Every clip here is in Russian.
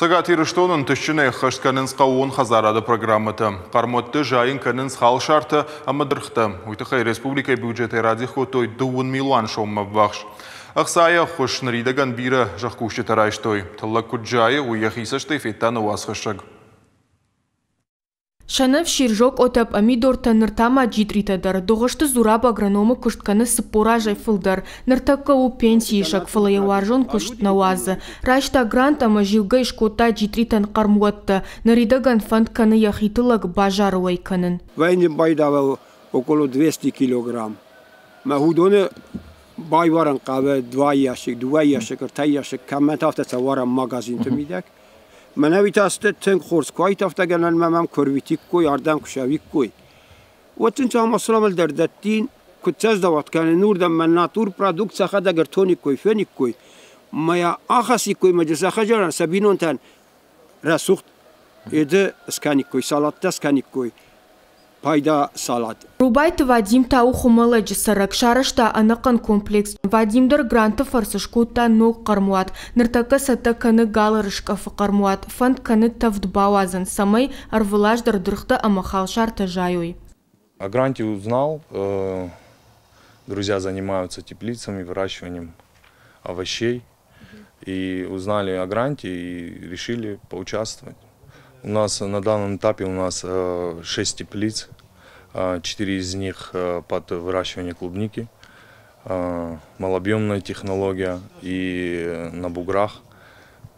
Сагат ирыштонын түшчіне қаштканыныз қауын қазарады программыты. Қармотты жайын кәнініз қал шарты амыдырқты. Уйтықай республика бюджеті радиху той 2 миллион шомма бақш. Ақсая құш нұридаган бирі жаққушты тарайштой. Тылла күт жайы уяхисашты феттаны уасқышыг. Шанав ширжок отап амидорта ныртама джитритадар, доғышты зураб агрономы күштканы сыппора фылдар, ныртакка у пенсии шак фылайаваржон күштнауазы. Рашта грант ама жилга ишкота джитритан қармуатты, наридаган фантканы яхитылаг бажаруай канын. Вайне байдава около 200 килограмм. Махудоны байваран қавы 2 яшек, 3 яшек, каммент афта варан магазин тумидак. من هوی تاسته تنگ خورس کوی تافته گلن مم کرویتی کوی آردم کشاوی کوی و تنچه هم اسلام الدردتین کتاز دوات کنه نور دم من ناتور پرودکت سخت اگر تونی کوی فنی کوی ما یا آخسی کوی مجلس خجران سبینون تن رسوخت ایده اسکنی کوی سالات اسکنی کوی пайда салат. Рубайт Вадим тау хумаладжи сарак шарашта анакан комплекс. Вадимдар гранты фарсышкута ног кармуат. Ныртака сата каны галарышка факармуат. Фанд каны тавдбауазан. Самай арвылаждар дырхта амахал шарта жаюй. О гранте узнал. Друзья занимаются теплицами, выращиванием овощей. И узнали о гранте и решили поучаствовать. У нас на данном этапе 6 теплиц, 4 из них под выращивание клубники, малообъемная технология и на буграх.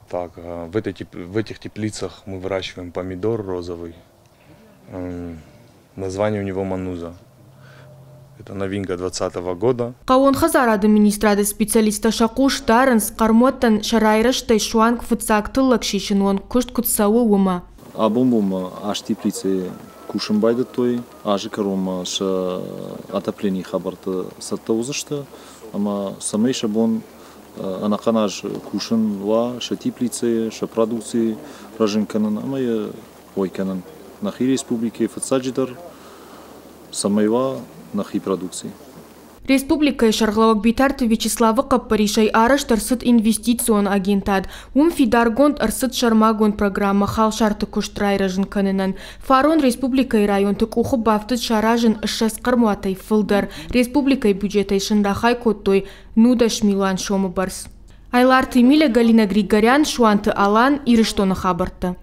Так, в этих теплицах мы выращиваем помидор розовый, название у него мануза. Это новинка 2020 года. Каон хазар администрады специалиста шакуш таранс кармотан шарайраштай шуанг фыцактыллак шишинуан кушт кутсауы ума. Абомбом аж теплицы кушам байда той, аж каром с отопление хабарта саттаузышта, ама самый шабон анаканаж кушан ва ша теплицы, ша продукции ражен канан, ама я ой канан нахи республики фацаджидар самайва нахи продукции. Республика Шарглавак битарты Вячеслава Каппаришай араш тарсыт инвестицион агентад. Фидаргонд арсыт шармагон программа хал шарты куштрайражын канынан. Фарон республика и район тык уху бафтыт шаражын ышшас кармуатай фылдар. Республика бюджетай шындахай коттой нудаш милан шомы барс. Айларты Миля Галина Григорян, Шуанты Алан, Ирыштоны хабарты.